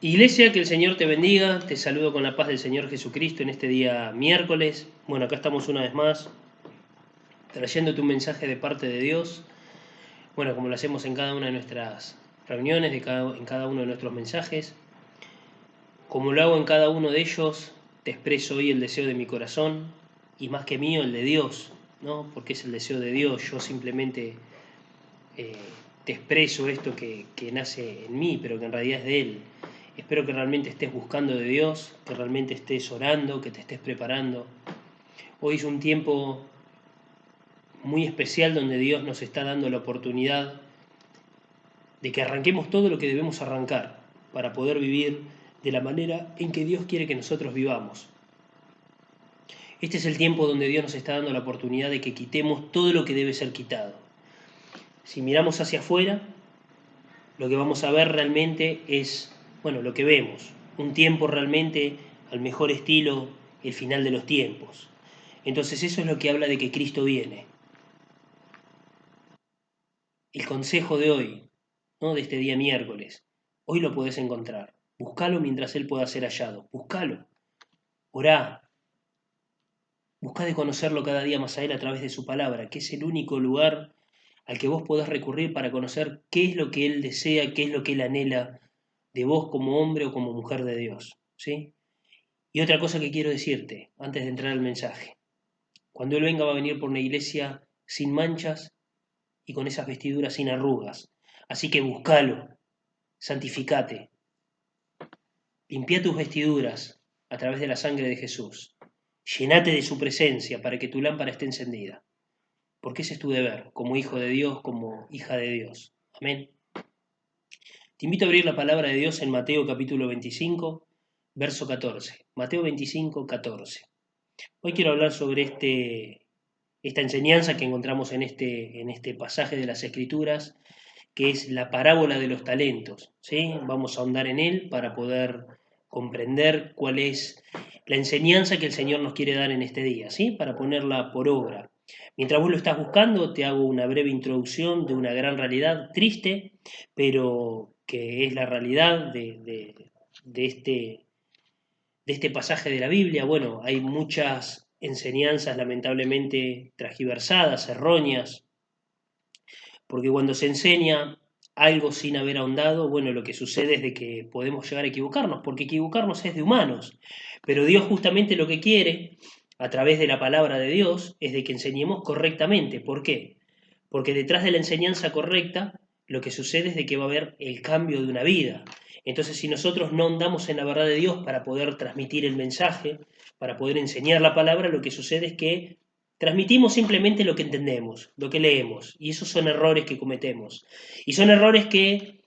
Iglesia, que el Señor te bendiga, te saludo con la paz del Señor Jesucristo en este día miércoles. Bueno, acá estamos una vez más trayéndote un mensaje de parte de Dios. Bueno, como lo hacemos en cada una de nuestras reuniones, en cada uno de nuestros mensajes. Como lo hago en cada uno de ellos, te expreso hoy el deseo de mi corazón y más que mío, el de Dios, ¿no? Porque es el deseo de Dios. Yo simplemente eh, te expreso esto que nace en mí, pero que en realidad es de Él. Espero que realmente estés buscando de Dios, que realmente estés orando, que te estés preparando. Hoy es un tiempo muy especial donde Dios nos está dando la oportunidad de que arranquemos todo lo que debemos arrancar para poder vivir de la manera en que Dios quiere que nosotros vivamos. Este es el tiempo donde Dios nos está dando la oportunidad de que quitemos todo lo que debe ser quitado. Si miramos hacia afuera, lo que vamos a ver realmente es, bueno, lo que vemos, un tiempo realmente al mejor estilo, el final de los tiempos. Entonces eso es lo que habla de que Cristo viene. El consejo de hoy, ¿no? De este día miércoles, hoy lo podés encontrar. Buscalo mientras Él pueda ser hallado. Buscalo. Orá. Buscá de conocerlo cada día más a Él a través de su palabra, que es el único lugar al que vos podés recurrir para conocer qué es lo que Él desea, qué es lo que Él anhela de vos como hombre o como mujer de Dios. ¿Sí? Y otra cosa que quiero decirte, antes de entrar al mensaje. Cuando Él venga va a venir por una iglesia sin manchas y con esas vestiduras sin arrugas. Así que buscalo, santificate, limpia tus vestiduras a través de la sangre de Jesús. Llenate de su presencia para que tu lámpara esté encendida. Porque ese es tu deber, como hijo de Dios, como hija de Dios. Amén. Te invito a abrir la palabra de Dios en Mateo capítulo 25, verso 14. Mateo 25, 14. Hoy quiero hablar sobre esta enseñanza que encontramos en este pasaje de las Escrituras, que es la parábola de los talentos. ¿Sí? Vamos a ahondar en él para poder comprender cuál es la enseñanza que el Señor nos quiere dar en este día, ¿sí? Para ponerla por obra. Mientras vos lo estás buscando, te hago una breve introducción de una gran realidad triste, pero que es la realidad de este pasaje de la Biblia. Bueno, hay muchas enseñanzas lamentablemente transgiversadas, erróneas, porque cuando se enseña algo sin haber ahondado, bueno, lo que sucede es de que podemos llegar a equivocarnos, porque equivocarnos es de humanos, pero Dios justamente lo que quiere, a través de la palabra de Dios, es de que enseñemos correctamente. ¿Por qué? Porque detrás de la enseñanza correcta, lo que sucede es de que va a haber el cambio de una vida. Entonces, si nosotros no andamos en la verdad de Dios para poder transmitir el mensaje, para poder enseñar la palabra, lo que sucede es que transmitimos simplemente lo que entendemos, lo que leemos, y esos son errores que cometemos. Y son errores que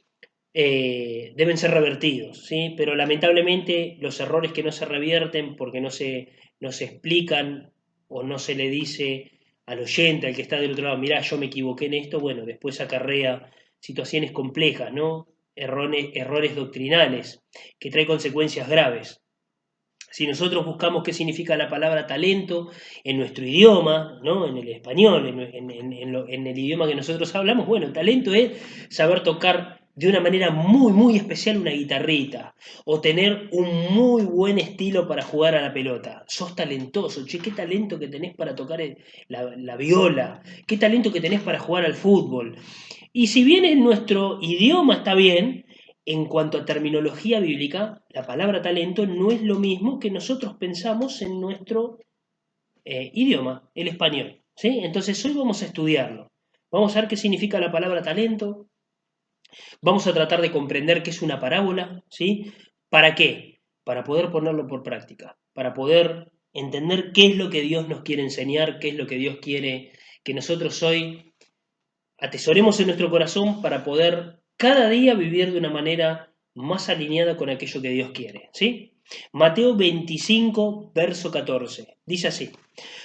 deben ser revertidos, ¿sí? Pero lamentablemente los errores que no se revierten porque no se explican o no se le dice al oyente, al que está del otro lado, mirá, yo me equivoqué en esto, bueno, después acarrea situaciones complejas, ¿no? Errores doctrinales que traen consecuencias graves. Si nosotros buscamos qué significa la palabra talento en nuestro idioma, ¿no? En el español, en el idioma que nosotros hablamos, bueno, talento es saber tocar de una manera muy, muy especial una guitarrita o tener un muy buen estilo para jugar a la pelota. Sos talentoso, che, qué talento que tenés para tocar la viola, qué talento que tenés para jugar al fútbol. Y si bien en nuestro idioma está bien, en cuanto a terminología bíblica, la palabra talento no es lo mismo que nosotros pensamos en nuestro idioma, el español. ¿Sí? Entonces hoy vamos a estudiarlo. Vamos a ver qué significa la palabra talento. Vamos a tratar de comprender qué es una parábola. ¿Sí? ¿Para qué? Para poder ponerlo por práctica. Para poder entender qué es lo que Dios nos quiere enseñar, qué es lo que Dios quiere que nosotros hoy atesoremos en nuestro corazón para poder cada día vivir de una manera más alineada con aquello que Dios quiere. ¿Sí? Mateo 25, verso 14. Dice así: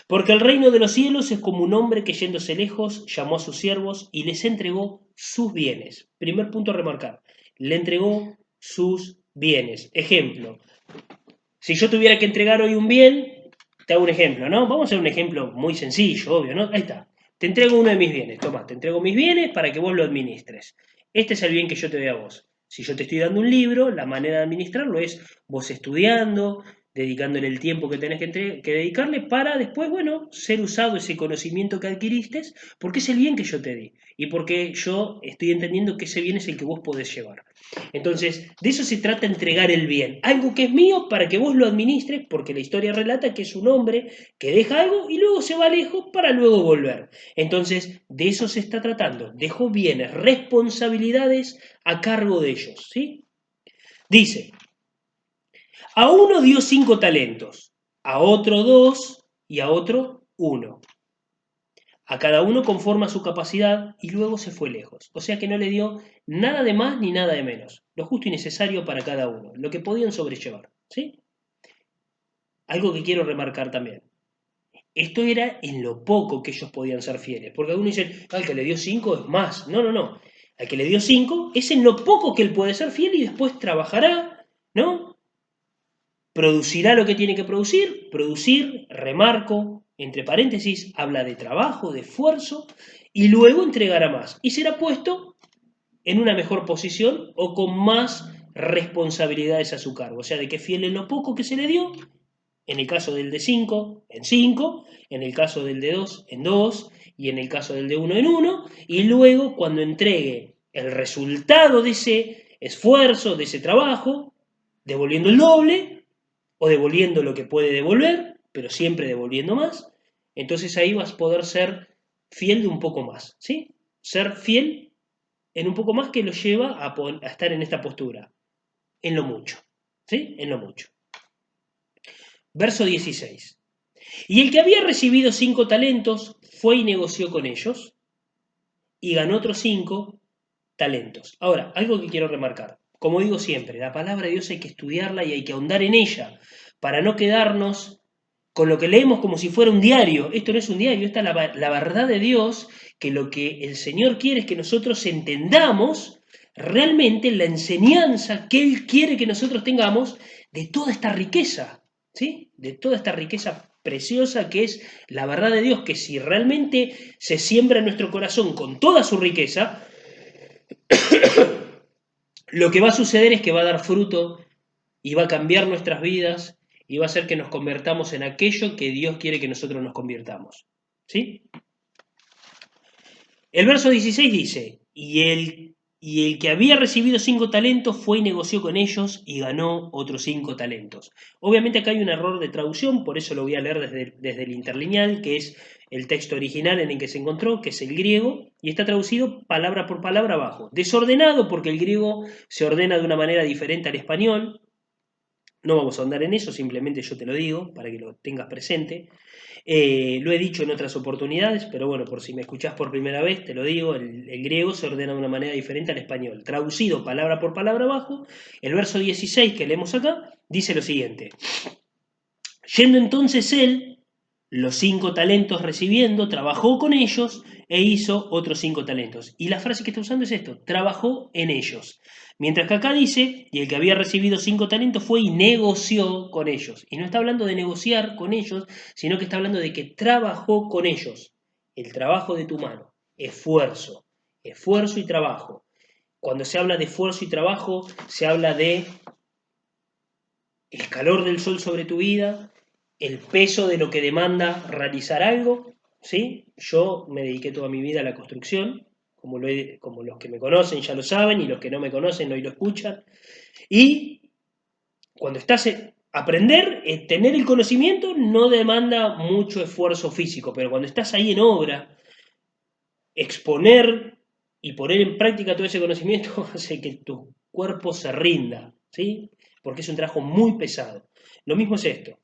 porque el reino de los cielos es como un hombre que yéndose lejos llamó a sus siervos y les entregó sus bienes. Primer punto a remarcar, le entregó sus bienes. Ejemplo, si yo tuviera que entregar hoy un bien, te hago un ejemplo, ¿no? Vamos a hacer un ejemplo muy sencillo, obvio, ¿no? Ahí está. Te entrego uno de mis bienes, toma, te entrego mis bienes para que vos lo administres. Este es el bien que yo te doy a vos. Si yo te estoy dando un libro, la manera de administrarlo es vos estudiando, dedicándole el tiempo que tenés que dedicarle para después, bueno, ser usado ese conocimiento que adquiriste, porque es el bien que yo te di y porque yo estoy entendiendo que ese bien es el que vos podés llevar. Entonces, de eso se trata entregar el bien, algo que es mío para que vos lo administres, porque la historia relata que es un hombre que deja algo y luego se va lejos para luego volver. Entonces, de eso se está tratando, dejó bienes, responsabilidades a cargo de ellos, ¿sí? Dice, a uno dio 5 talentos, a otro 2 y a otro 1. A cada uno conforme a su capacidad y luego se fue lejos. O sea que no le dio nada de más ni nada de menos. Lo justo y necesario para cada uno, lo que podían sobrellevar. ¿Sí? Algo que quiero remarcar también. Esto era en lo poco que ellos podían ser fieles. Porque algunos dicen, al que le dio 5 es más. No, no, no. Al que le dio 5 es en lo poco que él puede ser fiel y después trabajará, ¿no? Producirá lo que tiene que producir, remarco, entre paréntesis, habla de trabajo, de esfuerzo, y luego entregará más. Y será puesto en una mejor posición o con más responsabilidades a su cargo. O sea, de que fiel en lo poco que se le dio, en el caso del de 5, en 5, en el caso del de 2, en 2, y en el caso del de 1, en 1, y luego cuando entregue el resultado de ese esfuerzo, de ese trabajo, devolviendo el doble, o devolviendo lo que puede devolver, pero siempre devolviendo más, entonces ahí vas a poder ser fiel de un poco más, ¿sí? Ser fiel en un poco más que lo lleva a estar en esta postura, en lo mucho, ¿sí? En lo mucho. Verso 16. Y el que había recibido 5 talentos fue y negoció con ellos y ganó otros 5 talentos. Ahora, algo que quiero remarcar. Como digo siempre, la palabra de Dios hay que estudiarla y hay que ahondar en ella para no quedarnos con lo que leemos como si fuera un diario. Esto no es un diario, esta es la verdad de Dios, que lo que el Señor quiere es que nosotros entendamos realmente la enseñanza que Él quiere que nosotros tengamos de toda esta riqueza, ¿sí? De toda esta riqueza preciosa que es la verdad de Dios, que si realmente se siembra en nuestro corazón con toda su riqueza, lo que va a suceder es que va a dar fruto y va a cambiar nuestras vidas y va a hacer que nos convertamos en aquello que Dios quiere que nosotros nos convirtamos. ¿Sí? El verso 16 dice, y el que había recibido 5 talentos fue y negoció con ellos y ganó otros 5 talentos. Obviamente acá hay un error de traducción, por eso lo voy a leer desde el interlineal, que es el texto original en el que se encontró, que es el griego, y está traducido palabra por palabra abajo. Desordenado porque el griego se ordena de una manera diferente al español. No vamos a ahondar en eso, simplemente yo te lo digo para que lo tengas presente. Lo he dicho en otras oportunidades, pero bueno, por si me escuchás por primera vez, te lo digo, el griego se ordena de una manera diferente al español. Traducido palabra por palabra abajo, el verso 16 que leemos acá dice lo siguiente. Yendo entonces él, los 5 talentos recibiendo, trabajó con ellos e hizo otros 5 talentos. Y la frase que está usando es esto, trabajó en ellos. Mientras que acá dice, y el que había recibido 5 talentos fue y negoció con ellos. Y no está hablando de negociar con ellos, sino que está hablando de que trabajó con ellos. El trabajo de tu mano, esfuerzo, esfuerzo y trabajo. Cuando se habla de esfuerzo y trabajo, se habla de el calor del sol sobre tu vida, el peso de lo que demanda realizar algo, ¿sí? Yo me dediqué toda mi vida a la construcción, como los que me conocen ya lo saben y los que no me conocen hoy lo escuchan. Y cuando estás aprender, tener el conocimiento no demanda mucho esfuerzo físico, pero cuando estás ahí en obra, exponer y poner en práctica todo ese conocimiento hace que tu cuerpo se rinda, ¿sí? Porque es un trabajo muy pesado. Lo mismo es esto.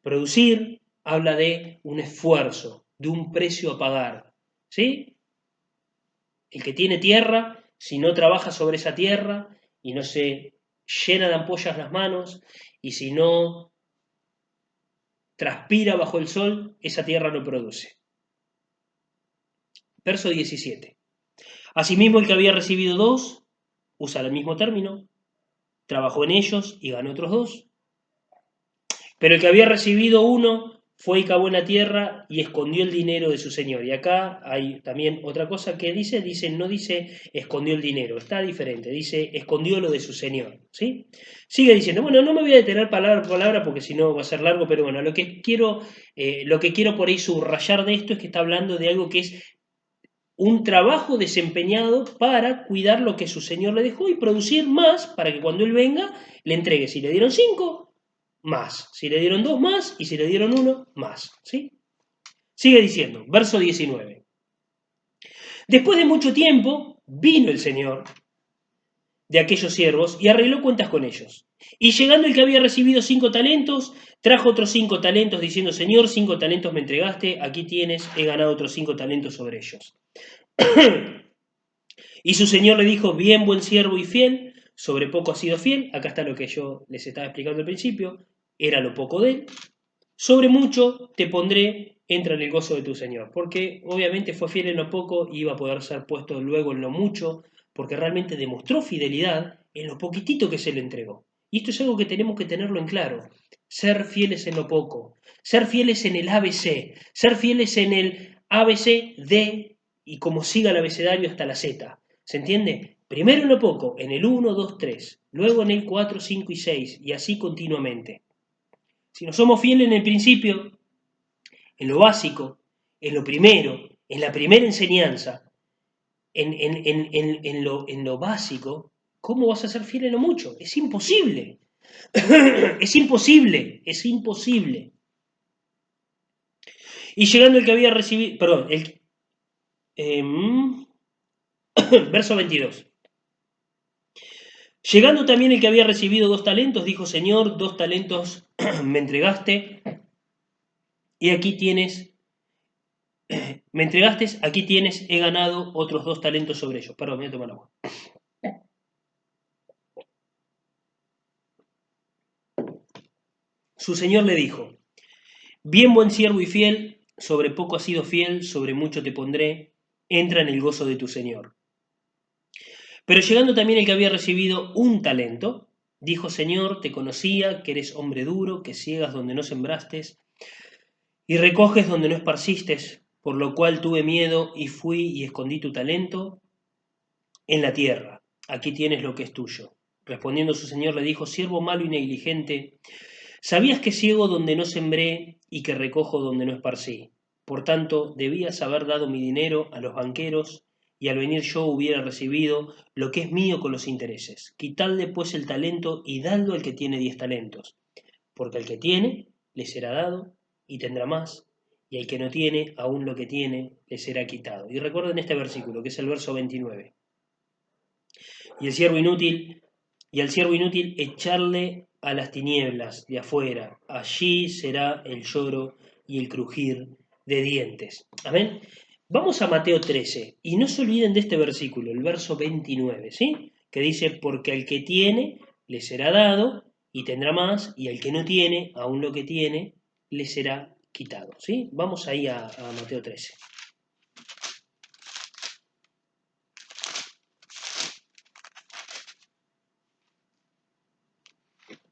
Producir habla de un esfuerzo, de un precio a pagar, ¿sí? El que tiene tierra, si no trabaja sobre esa tierra y no se llena de ampollas las manos y si no transpira bajo el sol, esa tierra no produce. Verso 17. Asimismo, el que había recibido 2, usa el mismo término, trabajó en ellos y ganó otros 2. Pero el que había recibido 1 fue y cavó en la tierra y escondió el dinero de su señor. Y acá hay también otra cosa que no dice escondió el dinero, está diferente, dice escondió lo de su señor, ¿sí? Sigue diciendo, bueno, no me voy a detener palabra por palabra porque si no va a ser largo, pero bueno, lo que quiero por ahí subrayar de esto es que está hablando de algo que es un trabajo desempeñado para cuidar lo que su señor le dejó y producir más para que cuando él venga le entregue. Si le dieron 5, más. Si le dieron 2, más. Y si le dieron 1, más. ¿Sí? Sigue diciendo, verso 19. Después de mucho tiempo, vino el señor de aquellos siervos y arregló cuentas con ellos. Y llegando el que había recibido 5 talentos, trajo otros 5 talentos diciendo, Señor, 5 talentos me entregaste, aquí tienes, he ganado otros 5 talentos sobre ellos. Y su señor le dijo, bien, buen siervo y fiel, sobre poco has sido fiel, acá está lo que yo les estaba explicando al principio, era lo poco de él, sobre mucho te pondré, entra en el gozo de tu señor, porque obviamente fue fiel en lo poco y iba a poder ser puesto luego en lo mucho, porque realmente demostró fidelidad en lo poquitito que se le entregó. Y esto es algo que tenemos que tenerlo en claro, ser fieles en lo poco, ser fieles en el ABC, ser fieles en el ABC, D y como siga el abecedario hasta la Z. ¿Se entiende? Primero en lo poco, en el 1, 2, 3, luego en el 4, 5 y 6, y así continuamente. Si no somos fieles en el principio, en lo básico, en lo primero, en la primera enseñanza, en lo básico, ¿cómo vas a ser fiel en lo mucho? Es imposible. Es imposible, es imposible. Y llegando el que había recibido, perdón, eh, verso 22. Llegando también el que había recibido 2 talentos, dijo, Señor, 2 talentos me entregaste, y aquí tienes, me entregaste, aquí tienes, he ganado otros 2 talentos sobre ellos. Perdón, voy a tomar agua. Su señor le dijo, bien buen siervo y fiel, sobre poco has sido fiel, sobre mucho te pondré, entra en el gozo de tu señor. Pero llegando también el que había recibido 1 talento, dijo, Señor, te conocía, que eres hombre duro, que ciegas donde no sembraste, y recoges donde no esparciste, por lo cual tuve miedo y fui y escondí tu talento en la tierra. Aquí tienes lo que es tuyo. Respondiendo su señor le dijo, siervo malo y negligente, ¿sabías que ciego donde no sembré y que recojo donde no esparcí? Por tanto, debías haber dado mi dinero a los banqueros y al venir yo hubiera recibido lo que es mío con los intereses. Quitadle pues el talento y dadlo al que tiene 10 talentos, porque al que tiene le será dado y tendrá más, y al que no tiene, aún lo que tiene le será quitado. Y recuerden este versículo, que es el verso 29. Y el siervo inútil, y al siervo inútil echarle a las tinieblas de afuera, allí será el lloro y el crujir de dientes. Amén. Vamos a Mateo 13, y no se olviden de este versículo, el verso 29, ¿sí? Que dice, porque al que tiene le será dado y tendrá más, y al que no tiene, aún lo que tiene, le será quitado, ¿sí? Vamos ahí a Mateo 13.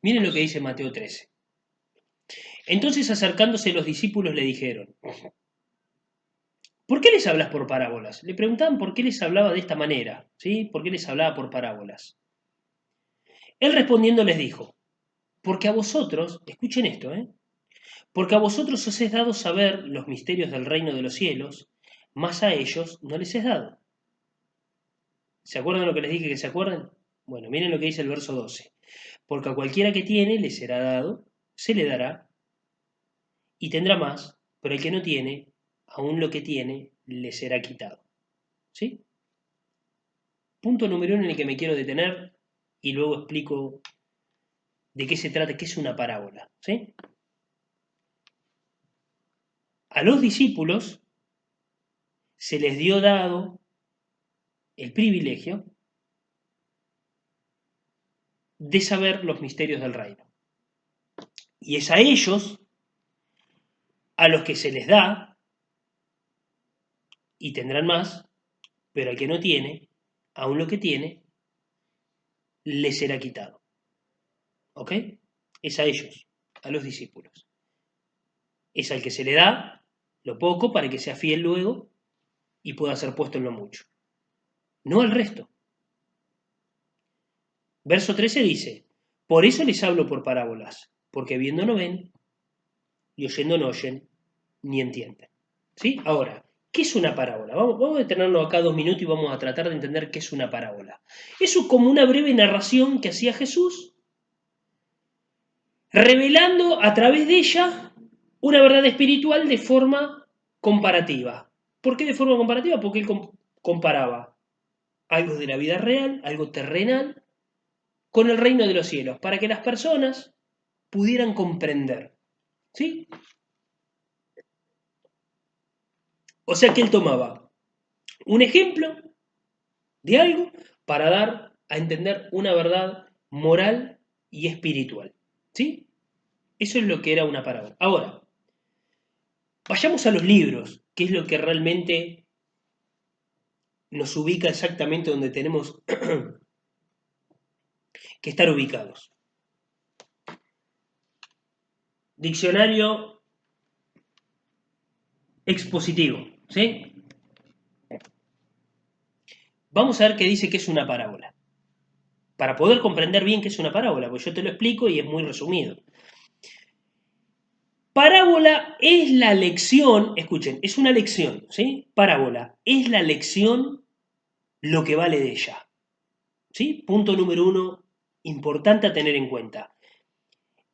Miren lo que dice Mateo 13. Entonces acercándose los discípulos le dijeron, ¿por qué les hablas por parábolas? Le preguntaban por qué les hablaba de esta manera, ¿sí? ¿Por qué les hablaba por parábolas? Él respondiendo les dijo, porque a vosotros, escuchen esto, porque a vosotros os es dado saber los misterios del reino de los cielos, mas a ellos no les es dado. ¿Se acuerdan lo que les dije que se acuerden? Bueno, miren lo que dice el verso 12. Porque a cualquiera que tiene le será dado, se le dará y tendrá más, pero el que no tiene, aún lo que tiene, le será quitado. ¿Sí? Punto número 1 en el que me quiero detener y luego explico de qué se trata, qué es una parábola. ¿Sí? A los discípulos se les dio dado el privilegio de saber los misterios del reino. Y es a ellos a los que se les da y tendrán más, pero al que no tiene, aún lo que tiene, le será quitado. ¿Ok? Es a ellos, a los discípulos. es al que se le da lo poco para que sea fiel luego y pueda ser puesto en lo mucho, no al resto. Verso 13 dice, por eso les hablo por parábolas, porque viendo no ven y oyendo no oyen, ni entienden. ¿Sí? Ahora, ¿qué es una parábola? Vamos a detenernos acá 2 minutos y vamos a tratar de entender qué es una parábola. Eso es como una breve narración que hacía Jesús, revelando a través de ella una verdad espiritual de forma comparativa. ¿Por qué de forma comparativa? Porque él comparaba algo de la vida real, algo terrenal, con el reino de los cielos, para que las personas pudieran comprender. ¿Sí? O sea que él tomaba un ejemplo de algo para dar a entender una verdad moral y espiritual. ¿Sí? Eso es lo que era una parábola. Ahora, vayamos a los libros, que es lo que realmente nos ubica exactamente donde tenemos que estar ubicados. Diccionario expositivo, ¿sí? Vamos a ver qué dice que es una parábola. Para poder comprender bien qué es una parábola, pues yo te lo explico y es muy resumido. Parábola es la lección, escuchen, es una lección, ¿sí? Parábola es la lección, lo que vale de ella, ¿sí? Punto número 1, importante a tener en cuenta.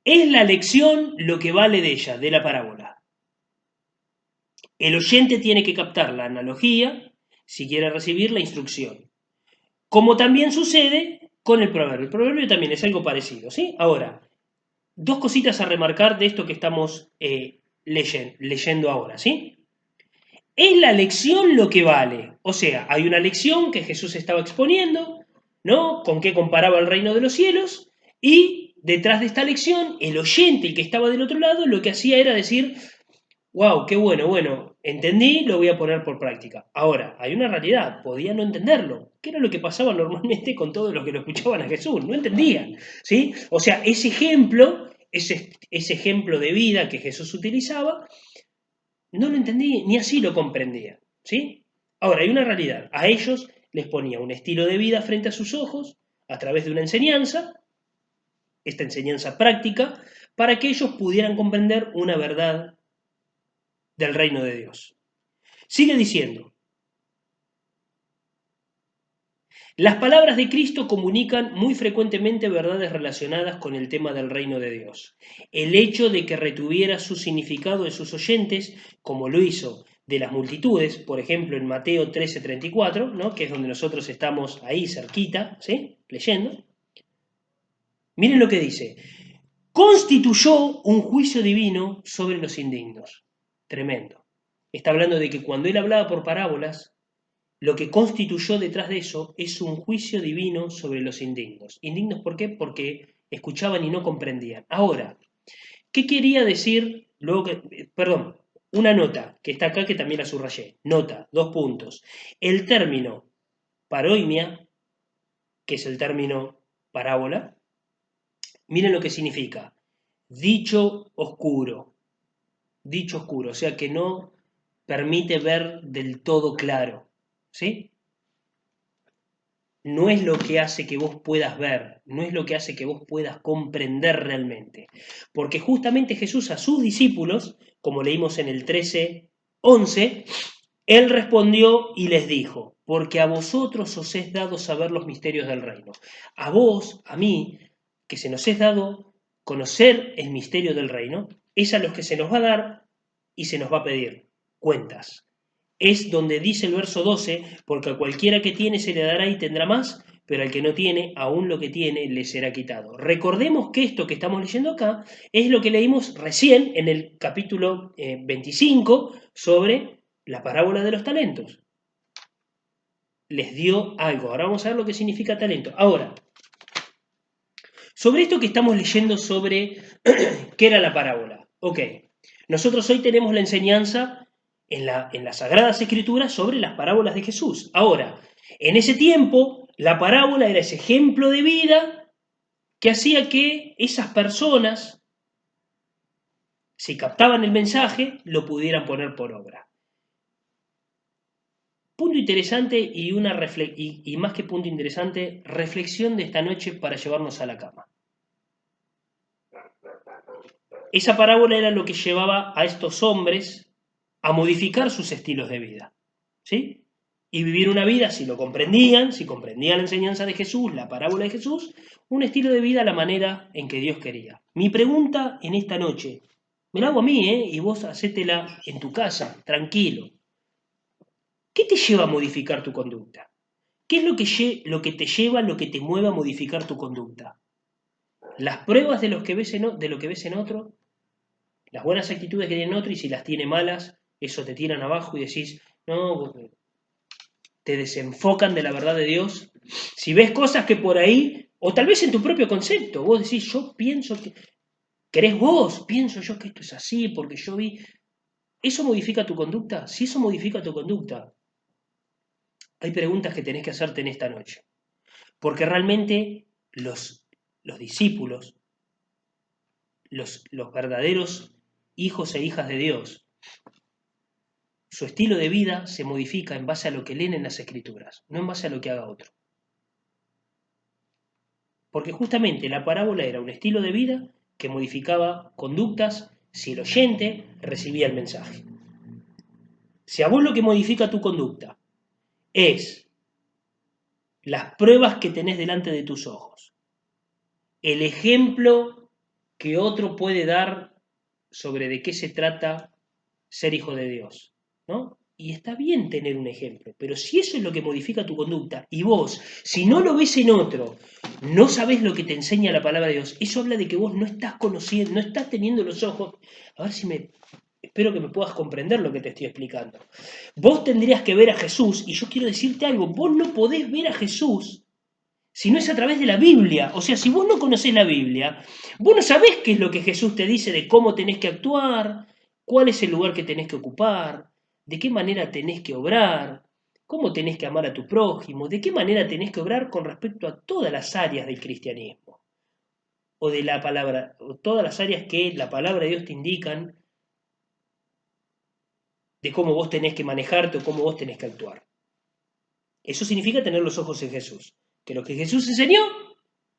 Es la lección lo que vale de ella, de la parábola. El oyente tiene que captar la analogía si quiere recibir la instrucción. Como también sucede con el proverbio. El proverbio también es algo parecido, ¿sí? Ahora, dos cositas a remarcar de esto que estamos leyendo ahora, ¿sí? Es la lección lo que vale. O sea, hay una lección que Jesús estaba exponiendo, ¿no? Con qué comparaba el reino de los cielos, y detrás de esta lección, el oyente, el que estaba del otro lado, lo que hacía era decir, wow, qué bueno, entendí, lo voy a poner por práctica. Ahora, hay una realidad, podía no entenderlo, que era lo que pasaba normalmente con todos los que lo escuchaban a Jesús, no entendían, ¿sí? O sea, ese ejemplo, ese ejemplo de vida que Jesús utilizaba, no lo entendí, ni así lo comprendía, ¿sí? Ahora, hay una realidad, a ellos les ponía un estilo de vida frente a sus ojos, a través de una enseñanza, esta enseñanza práctica, para que ellos pudieran comprender una verdad del reino de Dios. Sigue diciendo, las palabras de Cristo comunican muy frecuentemente verdades relacionadas con el tema del reino de Dios. El hecho de que retuviera su significado de sus oyentes, como lo hizo de las multitudes, por ejemplo en Mateo 13:34, ¿no? Que es donde nosotros estamos ahí cerquita, ¿sí? Leyendo. Miren lo que dice, constituyó un juicio divino sobre los indignos. Tremendo. Está hablando de que cuando él hablaba por parábolas, lo que constituyó detrás de eso es un juicio divino sobre los indignos. ¿Indignos por qué? Porque escuchaban y no comprendían. Ahora, ¿qué quería decir? Luego perdón, una nota que está acá que también la subrayé. Nota, 2 puntos. El término paroimia, que es el término parábola, miren lo que significa. Dicho oscuro, o sea que no permite ver del todo claro, ¿sí? No es lo que hace que vos puedas ver, no es lo que hace que vos puedas comprender realmente. Porque justamente Jesús a sus discípulos, como leímos en el 13:11, él respondió y les dijo, porque a vosotros os es dado saber los misterios del reino. A vos, a mí, que se nos es dado conocer el misterio del reino, es a los que se nos va a dar y se nos va a pedir cuentas. Es donde dice el verso 12, porque a cualquiera que tiene se le dará y tendrá más, pero al que no tiene, aún lo que tiene le será quitado. Recordemos que esto que estamos leyendo acá es lo que leímos recién en el capítulo 25 sobre la parábola de los talentos. Les dio algo. Ahora vamos a ver lo que significa talento. Ahora, sobre esto que estamos leyendo sobre qué era la parábola. Ok, nosotros hoy tenemos la enseñanza en las Sagradas Escrituras sobre las parábolas de Jesús. Ahora, en ese tiempo, la parábola era ese ejemplo de vida que hacía que esas personas si captaban el mensaje, lo pudieran poner por obra. Punto interesante y más que punto interesante, reflexión de esta noche para llevarnos a la cama. Esa parábola era lo que llevaba a estos hombres a modificar sus estilos de vida, ¿sí? Y vivir una vida, si comprendían la enseñanza de Jesús, la parábola de Jesús, un estilo de vida a la manera en que Dios quería. Mi pregunta en esta noche, me la hago a mí, y vos hacétela en tu casa, tranquilo. ¿Qué te lleva a modificar tu conducta? ¿Qué es lo que te lleva, lo que te mueve a modificar tu conducta? ¿Las pruebas de lo que ves en otro? ¿Las buenas actitudes que tiene otro y si las tiene malas, eso te tiran abajo y decís, no, te desenfocan de la verdad de Dios? Si ves cosas que por ahí, o tal vez en tu propio concepto, vos decís, yo pienso que, ¿crees vos? Pienso yo que esto es así porque yo vi. ¿Eso modifica tu conducta? Si eso modifica tu conducta, hay preguntas que tenés que hacerte en esta noche. Porque realmente los discípulos, los verdaderos hijos e hijas de Dios, su estilo de vida se modifica en base a lo que leen en las Escrituras, no en base a lo que haga otro. Porque justamente la parábola era un estilo de vida que modificaba conductas si el oyente recibía el mensaje. Si a vos lo que modifica tu conducta es las pruebas que tenés delante de tus ojos, el ejemplo que otro puede dar sobre de qué se trata ser hijo de Dios, ¿no? Y está bien tener un ejemplo, pero si eso es lo que modifica tu conducta y vos, si no lo ves en otro, no sabés lo que te enseña la palabra de Dios, eso habla de que vos no estás conociendo, no estás teniendo los ojos. A ver si espero que me puedas comprender lo que te estoy explicando. Vos tendrías que ver a Jesús, y yo quiero decirte algo, vos no podés ver a Jesús si no es a través de la Biblia. O sea, si vos no conocés la Biblia, vos no sabés qué es lo que Jesús te dice de cómo tenés que actuar, cuál es el lugar que tenés que ocupar, de qué manera tenés que obrar, cómo tenés que amar a tu prójimo, de qué manera tenés que obrar con respecto a todas las áreas del cristianismo, o de la palabra, o todas las áreas que la palabra de Dios te indican de cómo vos tenés que manejarte o cómo vos tenés que actuar. Eso significa tener los ojos en Jesús, que lo que Jesús enseñó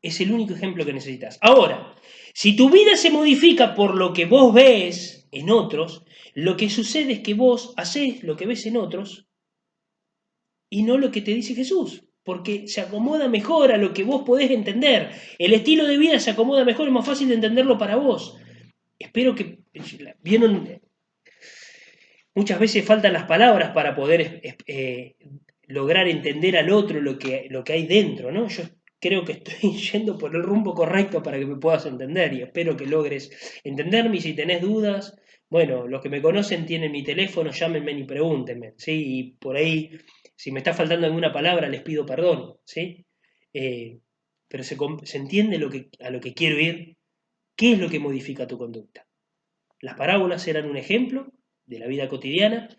es el único ejemplo que necesitas. Ahora, si tu vida se modifica por lo que vos ves en otros, lo que sucede es que vos hacés lo que ves en otros y no lo que te dice Jesús, porque se acomoda mejor a lo que vos podés entender. El estilo de vida se acomoda mejor, es más fácil de entenderlo para vos. Espero que vieron. Muchas veces faltan las palabras para poder lograr entender al otro lo que hay dentro, ¿no? Yo creo que estoy yendo por el rumbo correcto para que me puedas entender y espero que logres entenderme y si tenés dudas, bueno, los que me conocen tienen mi teléfono, llámenme y pregúntenme, ¿sí? Y por ahí, si me está faltando alguna palabra, les pido perdón, ¿sí? Pero se entiende a lo que quiero ir, qué es lo que modifica tu conducta. Las parábolas eran un ejemplo de la vida cotidiana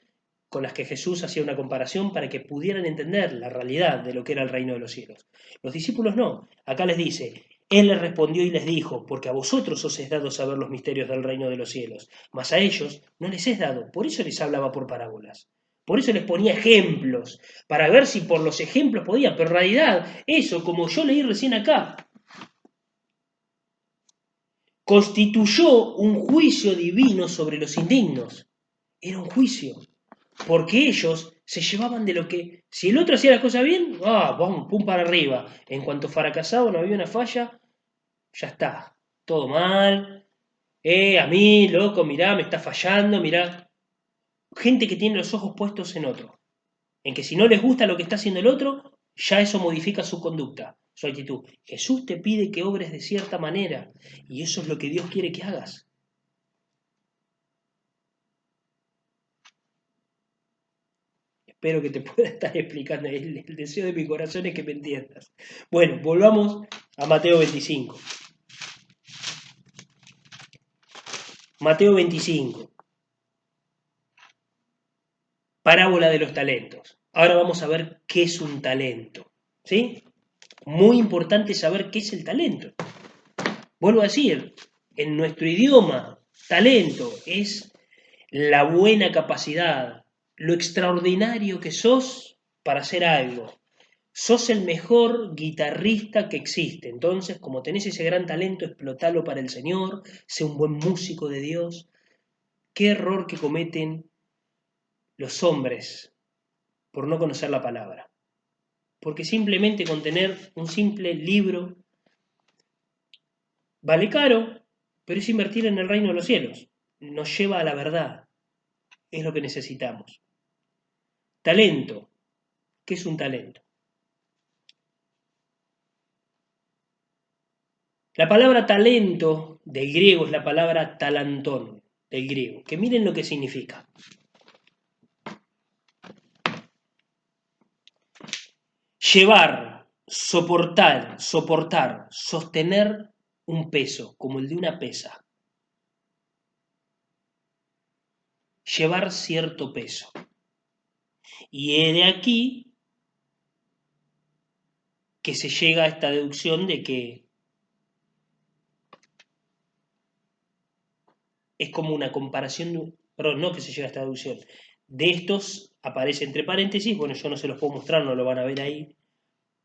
con las que Jesús hacía una comparación para que pudieran entender la realidad de lo que era el reino de los cielos. Los discípulos no. Acá les dice, Él les respondió y les dijo, porque a vosotros os es dado saber los misterios del reino de los cielos, mas a ellos no les es dado. Por eso les hablaba por parábolas. Por eso les ponía ejemplos, para ver si por los ejemplos podían. Pero en realidad, eso, como yo leí recién acá, constituyó un juicio divino sobre los indignos. Era un juicio, porque ellos se llevaban de lo que, si el otro hacía las cosas bien, vamos, pum para arriba. En cuanto fracasaba, no había una falla, ya está, todo mal. A mí, loco, mirá, me está fallando, mirá. Gente que tiene los ojos puestos en otro, en que si no les gusta lo que está haciendo el otro, ya eso modifica su conducta, su actitud. Jesús te pide que obres de cierta manera, y eso es lo que Dios quiere que hagas. Espero que te pueda estar explicando. El deseo de mi corazón es que me entiendas. Bueno, volvamos a Mateo 25. Mateo 25. Parábola de los talentos. Ahora vamos a ver qué es un talento. ¿Sí? Muy importante saber qué es el talento. Vuelvo a decir, en nuestro idioma Talento es la buena capacidad, lo extraordinario que sos para hacer algo. Sos el mejor guitarrista que existe. Entonces, como tenés ese gran talento, explotalo para el Señor, sé un buen músico de Dios. Qué error que cometen los hombres por no conocer la palabra. Porque simplemente con tener un simple libro vale caro, pero es invertir en el reino de los cielos. Nos lleva a la verdad. Es lo que necesitamos. Talento. ¿Qué es un talento? La palabra talento del griego es la palabra talantón del griego, que miren lo que significa. Llevar, soportar, sostener un peso, como el de una pesa. Llevar cierto peso. Y he de aquí que se llega a esta deducción de que es como una comparación, perdón, no que se llega a esta deducción. De estos aparece entre paréntesis, bueno, yo no se los puedo mostrar, no lo van a ver ahí,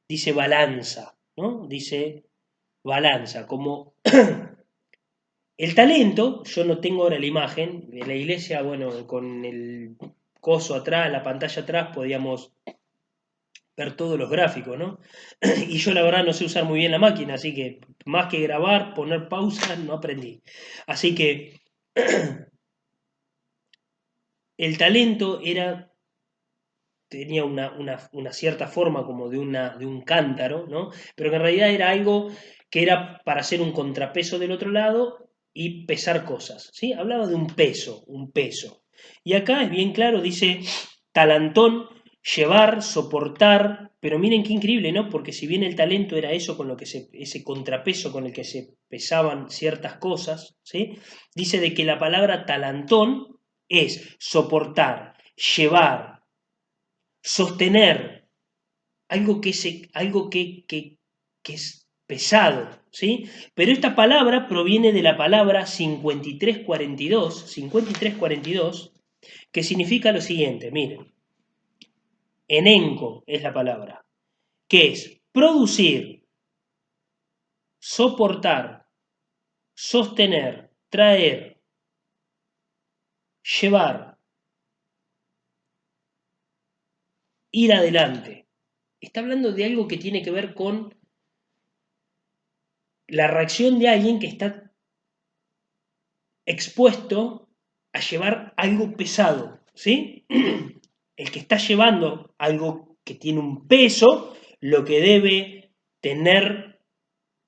dice balanza, ¿no? Dice balanza, como el talento, yo no tengo ahora la imagen, de la iglesia, bueno, con el coso atrás, la pantalla atrás, podíamos ver todos los gráficos, ¿no? Y yo la verdad no sé usar muy bien la máquina, así que más que grabar, poner pausa, no aprendí. Así que el talento tenía una cierta forma como de un cántaro, ¿no? Pero que en realidad era algo que era para hacer un contrapeso del otro lado y pesar cosas, ¿sí? Hablaba de un peso, un peso. Y acá es bien claro, dice talantón, llevar, soportar, pero miren qué increíble, ¿no? Porque si bien el talento era eso con lo que ese contrapeso con el que se pesaban ciertas cosas, ¿sí? Dice de que la palabra talantón es soportar, llevar, sostener algo que es pesado, ¿sí? Pero esta palabra proviene de la palabra 5342, que significa lo siguiente, miren, enenco es la palabra, que es producir, soportar, sostener, traer, llevar, ir adelante. Está hablando de algo que tiene que ver con la reacción de alguien que está expuesto a llevar algo pesado, ¿sí? El que está llevando algo que tiene un peso, lo que debe tener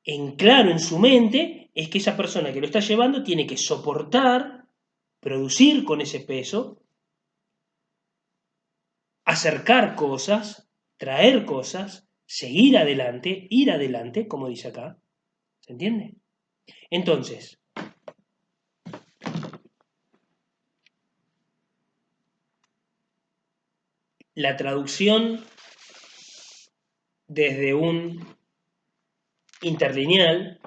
en claro en su mente es que esa persona que lo está llevando tiene que soportar, producir con ese peso, acercar cosas, traer cosas, seguir adelante, ir adelante, como dice acá. ¿Se entiende? Entonces, la traducción desde un interlineal,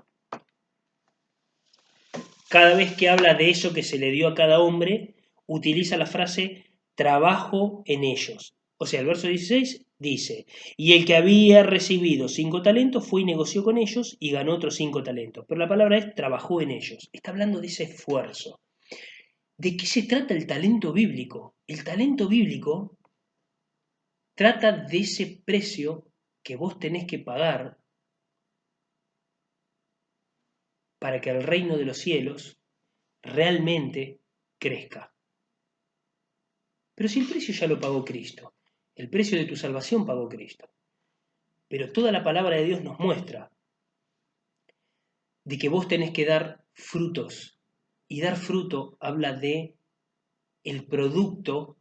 cada vez que habla de eso que se le dio a cada hombre, utiliza la frase trabajo en ellos. O sea, el verso 16 dice, y el que había recibido 5 talentos fue y negoció con ellos y ganó otros 5 talentos. Pero la palabra es trabajó en ellos. Está hablando de ese esfuerzo. ¿De qué se trata el talento bíblico? El talento bíblico trata de ese precio que vos tenés que pagar para que el reino de los cielos realmente crezca. Pero si el precio ya lo pagó Cristo, el precio de tu salvación pagó Cristo. Pero toda la palabra de Dios nos muestra de que vos tenés que dar frutos. Y dar fruto habla de el producto.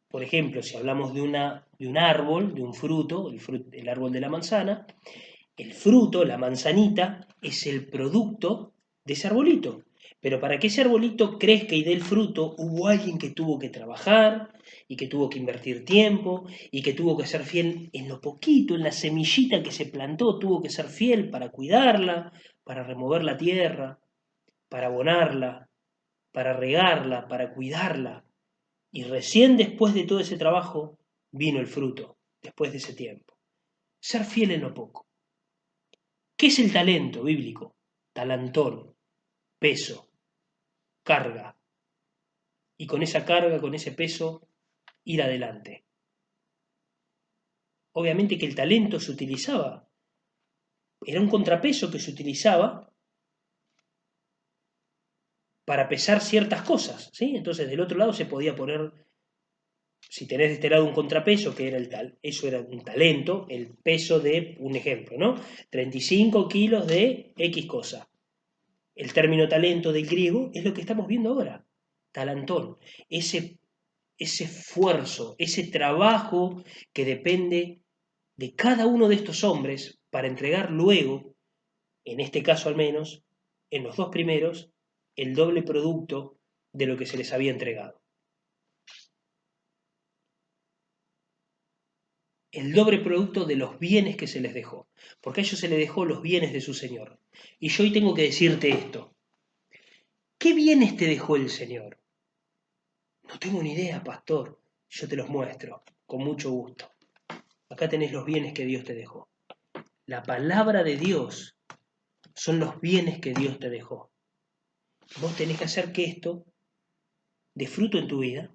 Por ejemplo, si hablamos de un árbol, de un fruto, el árbol de la manzana, el fruto, la manzanita, es el producto de ese arbolito. Pero para que ese arbolito crezca y dé el fruto, hubo alguien que tuvo que trabajar y que tuvo que invertir tiempo y que tuvo que ser fiel en lo poquito, en la semillita que se plantó, tuvo que ser fiel para cuidarla, para remover la tierra. para abonarla, para regarla, para cuidarla. Y recién después de todo ese trabajo vino el fruto, después de ese tiempo. Ser fiel en lo poco. ¿Qué es el talento bíblico? Talantón, peso, carga. Y con esa carga, con ese peso, ir adelante. Obviamente que el talento se utilizaba, era un contrapeso que se utilizaba para pesar ciertas cosas, ¿sí? Entonces del otro lado se podía poner, si tenés de este lado un contrapeso, que era eso era un talento, el peso de, un ejemplo, ¿no? 35 kilos de X cosa. El término talento del griego es lo que estamos viendo ahora, talantón, ese esfuerzo, ese trabajo que depende de cada uno de estos hombres para entregar luego, en este caso al menos, en los dos primeros, el doble producto de lo que se les había entregado. El doble producto de los bienes que se les dejó, porque a ellos se les dejó los bienes de su Señor. Y yo hoy tengo que decirte esto. ¿Qué bienes te dejó el Señor? No tengo ni idea, pastor. Yo te los muestro, con mucho gusto. Acá tenés los bienes que Dios te dejó. La palabra de Dios son los bienes que Dios te dejó. Vos tenés que hacer que esto dé fruto en tu vida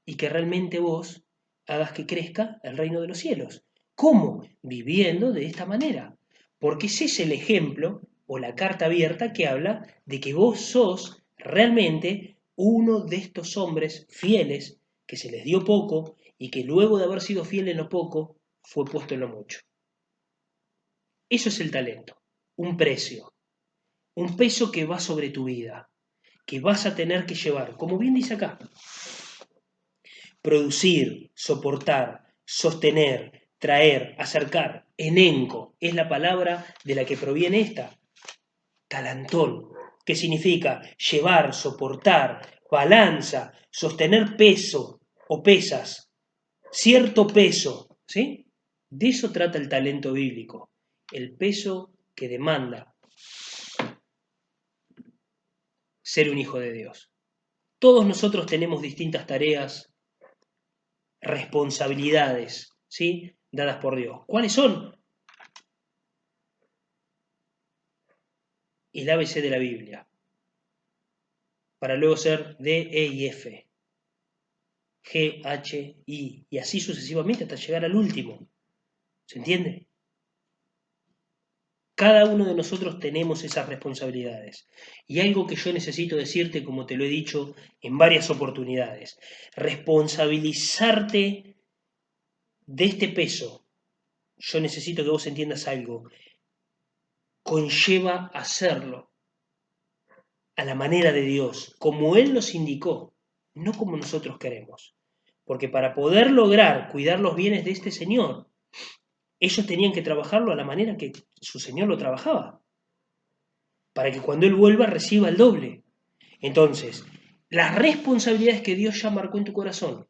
y que realmente vos hagas que crezca el reino de los cielos. ¿Cómo? Viviendo de esta manera. Porque ese es el ejemplo o la carta abierta que habla de que vos sos realmente uno de estos hombres fieles que se les dio poco y que luego de haber sido fiel en lo poco fue puesto en lo mucho. Eso es el talento, un precio, un peso que va sobre tu vida, que vas a tener que llevar, como bien dice acá. Producir, soportar, sostener, traer, acercar, enenco, es la palabra de la que proviene esta. Talantón, que significa llevar, soportar, balanza, sostener peso o pesas, cierto peso, ¿sí? De eso trata el talento bíblico, el peso que demanda ser un hijo de Dios. Todos nosotros tenemos distintas tareas, responsabilidades, ¿sí? Dadas por Dios. ¿Cuáles son? El ABC de la Biblia, para luego ser D, E y F, G, H, I, y así sucesivamente hasta llegar al último. ¿Se entiende? Cada uno de nosotros tenemos esas responsabilidades. Y algo que yo necesito decirte, como te lo he dicho en varias oportunidades, responsabilizarte de este peso. Yo necesito que vos entiendas algo. Conlleva hacerlo a la manera de Dios, como Él nos indicó, no como nosotros queremos. Porque para poder lograr cuidar los bienes de este Señor, ellos tenían que trabajarlo a la manera que su Señor lo trabajaba, para que cuando Él vuelva reciba el doble. Entonces, las responsabilidades que Dios ya marcó en tu corazón,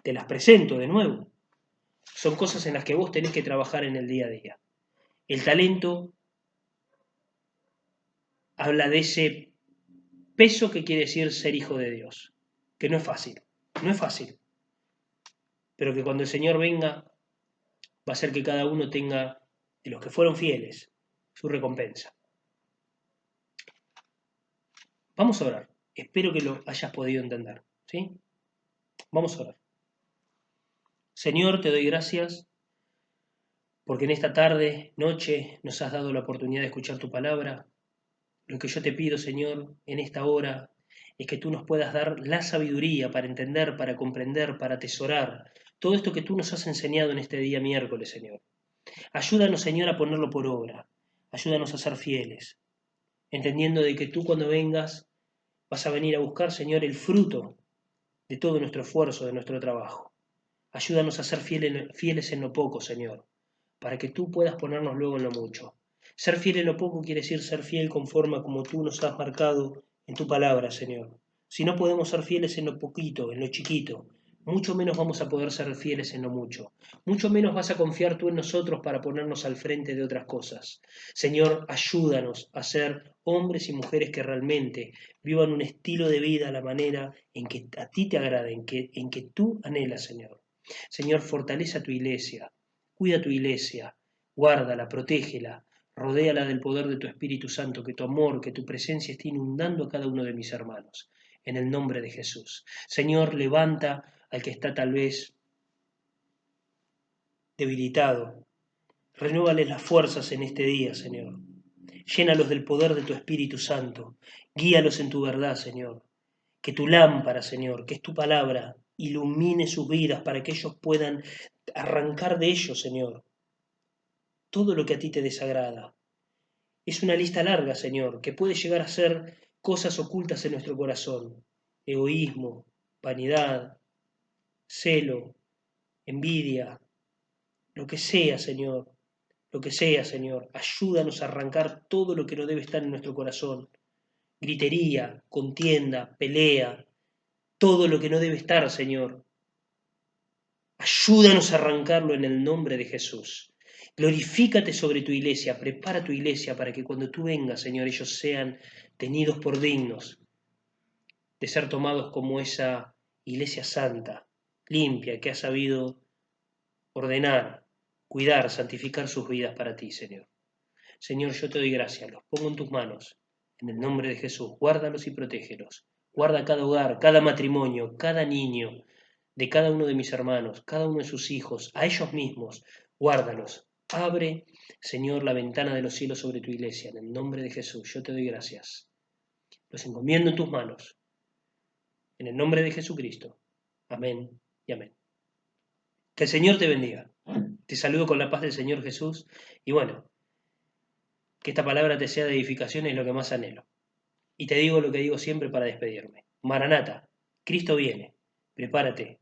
te las presento de nuevo, son cosas en las que vos tenés que trabajar en el día a día. El talento habla de ese peso que quiere decir ser hijo de Dios, que no es fácil, pero que cuando el Señor venga va a ser que cada uno tenga, de los que fueron fieles, su recompensa. Vamos a orar. Espero que lo hayas podido entender, ¿sí? Vamos a orar. Señor, te doy gracias porque en esta tarde, noche, nos has dado la oportunidad de escuchar tu palabra. Lo que yo te pido, Señor, en esta hora, es que tú nos puedas dar la sabiduría para entender, para comprender, para atesorar todo esto que tú nos has enseñado en este día miércoles, Señor. Ayúdanos, Señor, a ponerlo por obra. Ayúdanos a ser fieles, entendiendo de que tú cuando vengas vas a venir a buscar, Señor, el fruto de todo nuestro esfuerzo, de nuestro trabajo. Ayúdanos a ser fieles en lo poco, Señor, para que tú puedas ponernos luego en lo mucho. Ser fiel en lo poco quiere decir ser fiel conforme a como tú nos has marcado en tu palabra, Señor. Si no podemos ser fieles en lo poquito, en lo chiquito, mucho menos vamos a poder ser fieles en lo mucho, mucho menos vas a confiar tú en nosotros para ponernos al frente de otras cosas. Señor, ayúdanos a ser hombres y mujeres que realmente vivan un estilo de vida a la manera en que a ti te agrada, en que tú anhelas, Señor. Señor, fortalece a tu iglesia, cuida tu iglesia, guárdala, protégela, rodéala del poder de tu Espíritu Santo, que tu amor, que tu presencia esté inundando a cada uno de mis hermanos. En el nombre de Jesús. Señor, levanta al que está tal vez debilitado. Renuévales las fuerzas en este día, Señor. Llénalos del poder de tu Espíritu Santo. Guíalos en tu verdad, Señor. Que tu lámpara, Señor, que es tu palabra, ilumine sus vidas para que ellos puedan arrancar de ellos, Señor, todo lo que a ti te desagrada. Es una lista larga, Señor, que puede llegar a ser cosas ocultas en nuestro corazón. Egoísmo, vanidad, celo, envidia, lo que sea, Señor, lo que sea, Señor. Ayúdanos a arrancar todo lo que no debe estar en nuestro corazón. Gritería, contienda, pelea, todo lo que no debe estar, Señor. Ayúdanos a arrancarlo en el nombre de Jesús. Glorifícate sobre tu iglesia, prepara tu iglesia para que cuando tú vengas, Señor, ellos sean tenidos por dignos de ser tomados como esa iglesia santa, limpia, que ha sabido ordenar, cuidar, santificar sus vidas para ti, Señor. Señor, yo te doy gracias, los pongo en tus manos, en el nombre de Jesús, guárdalos y protégelos. Guarda cada hogar, cada matrimonio, cada niño, de cada uno de mis hermanos, cada uno de sus hijos, a ellos mismos, guárdalos. Abre, Señor, la ventana de los cielos sobre tu iglesia, en el nombre de Jesús, yo te doy gracias. Los encomiendo en tus manos, en el nombre de Jesucristo. Amén y amén. Que el Señor te bendiga. Te saludo con la paz del Señor Jesús y bueno, que esta palabra te sea de edificación es lo que más anhelo. Y te digo lo que digo siempre para despedirme. Maranata, Cristo viene, prepárate,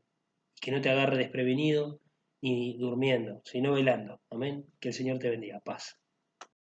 que no te agarre desprevenido ni durmiendo, sino velando. Amén. Que el Señor te bendiga. Paz.